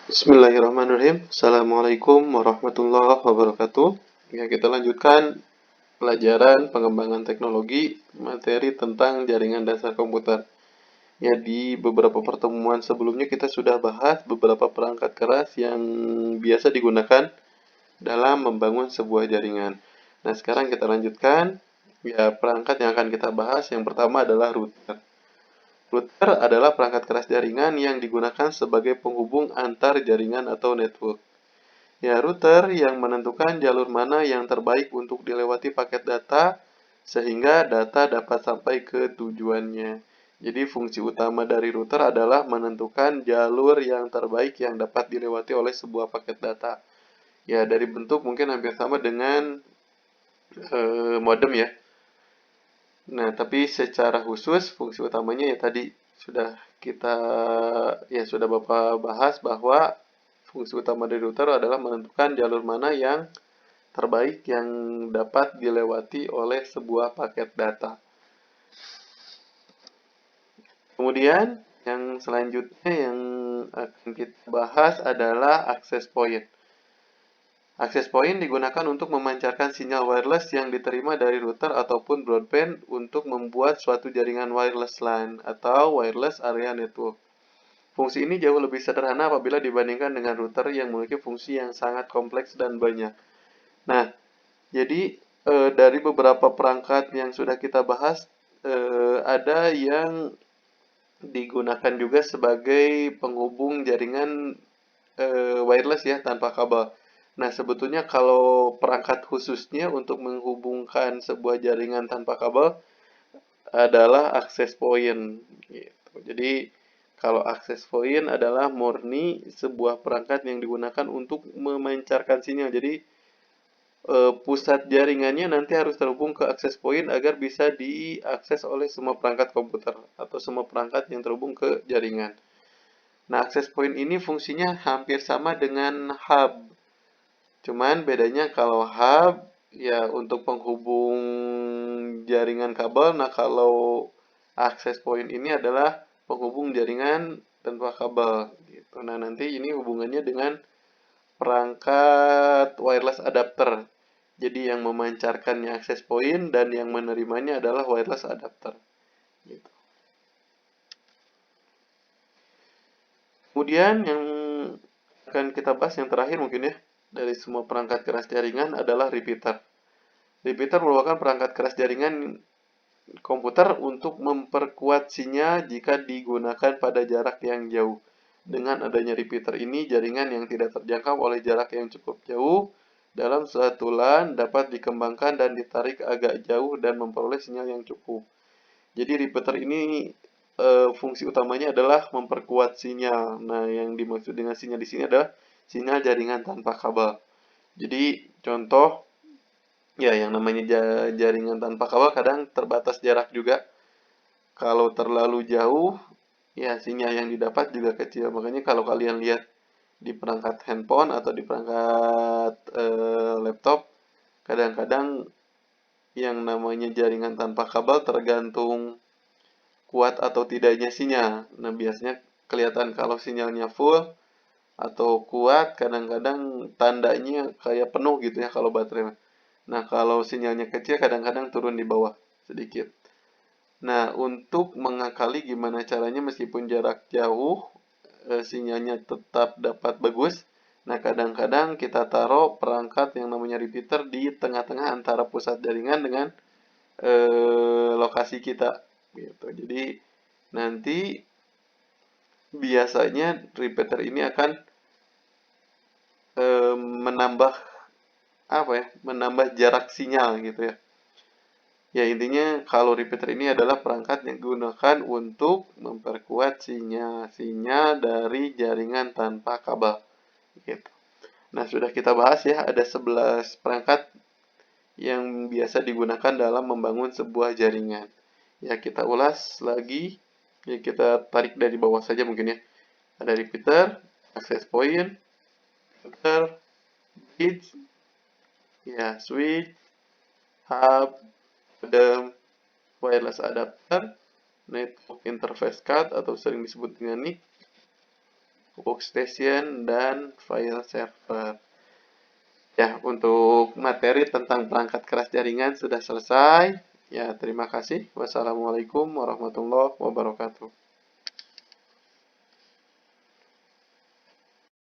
Bismillahirrahmanirrahim. Assalamualaikum warahmatullahi wabarakatuh. Ya, kita lanjutkan pelajaran pengembangan teknologi materi tentang jaringan dasar komputer. Ya, di beberapa pertemuan sebelumnya kita sudah bahas beberapa perangkat keras yang biasa digunakan dalam membangun sebuah jaringan. Nah, sekarang kita lanjutkan. Ya, perangkat yang akan kita bahas yang pertama adalah router. Router adalah perangkat keras jaringan yang digunakan sebagai penghubung antar jaringan atau network. Ya, router yang menentukan jalur mana yang terbaik untuk dilewati paket data sehingga data dapat sampai ke tujuannya. Jadi fungsi utama dari router adalah menentukan jalur yang terbaik yang dapat dilewati oleh sebuah paket data. Ya, dari bentuk mungkin hampir sama dengan modem ya. Nah, tapi secara khusus fungsi utamanya ya tadi sudah kita sudah Bapak bahas bahwa fungsi utama dari router adalah menentukan jalur mana yang terbaik yang dapat dilewati oleh sebuah paket data. Kemudian yang selanjutnya yang akan kita bahas adalah access point. Access point digunakan untuk memancarkan sinyal wireless yang diterima dari router ataupun broadband untuk membuat suatu jaringan wireless LAN atau wireless area network. Fungsi ini jauh lebih sederhana apabila dibandingkan dengan router yang memiliki fungsi yang sangat kompleks dan banyak. Nah, jadi dari beberapa perangkat yang sudah kita bahas, ada yang digunakan juga sebagai penghubung jaringan wireless ya tanpa kabel. Nah, sebetulnya kalau perangkat khususnya untuk menghubungkan sebuah jaringan tanpa kabel adalah access point. Gitu. Jadi, kalau access point adalah murni sebuah perangkat yang digunakan untuk memancarkan sinyal. Jadi, pusat jaringannya nanti harus terhubung ke access point agar bisa diakses oleh semua perangkat komputer atau semua perangkat yang terhubung ke jaringan. Nah, access point ini fungsinya hampir sama dengan hub. Cuman bedanya kalau hub ya untuk penghubung jaringan kabel, nah kalau access point ini adalah penghubung jaringan tanpa kabel gitu. Nah, nanti ini hubungannya dengan perangkat wireless adapter. Jadi yang memancarkannya access point dan yang menerimanya adalah wireless adapter. Gitu. Kemudian yang akan kita bahas yang terakhir mungkin ya dari semua perangkat keras jaringan adalah repeater. Repeater merupakan perangkat keras jaringan komputer untuk memperkuat sinyal jika digunakan pada jarak yang jauh. Dengan adanya repeater ini, jaringan yang tidak terjangkau oleh jarak yang cukup jauh dalam suatu LAN dapat dikembangkan dan ditarik agak jauh dan memperoleh sinyal yang cukup. Jadi repeater ini fungsi utamanya adalah memperkuat sinyal. Nah, yang dimaksud dengan sinyal di sini adalah sinyal jaringan tanpa kabel. Jadi contoh ya yang namanya jaringan tanpa kabel kadang terbatas jarak juga. Kalau terlalu jauh ya sinyal yang didapat juga kecil. Makanya kalau kalian lihat di perangkat handphone atau di perangkat laptop kadang-kadang yang namanya jaringan tanpa kabel tergantung kuat atau tidaknya sinyal. Nah, biasanya kelihatan kalau sinyalnya full atau kuat, kadang-kadang tandanya kayak penuh gitu ya kalau baterai. Nah, kalau sinyalnya kecil kadang-kadang turun di bawah sedikit. Nah, untuk mengakali gimana caranya meskipun jarak jauh, sinyalnya tetap dapat bagus. Nah, kadang-kadang kita taruh perangkat yang namanya repeater di tengah-tengah antara pusat jaringan dengan lokasi kita. Gitu. Jadi, nanti biasanya repeater ini akan menambah apa ya? Menambah jarak sinyal gitu ya. Ya intinya kalau repeater ini adalah perangkat yang digunakan untuk memperkuat sinyal dari jaringan tanpa kabel. Gitu. Nah sudah kita bahas ya ada 11 perangkat yang biasa digunakan dalam membangun sebuah jaringan. Ya kita ulas lagi, ya kita tarik dari bawah saja mungkin ya. Ada repeater, access point, router, bridge, ya switch, hub, modem, wireless adapter, network interface card atau sering disebut dengan NIC, workstation, dan file server. Ya, untuk materi tentang perangkat keras jaringan sudah selesai. Ya, terima kasih. Wassalamualaikum warahmatullahi wabarakatuh.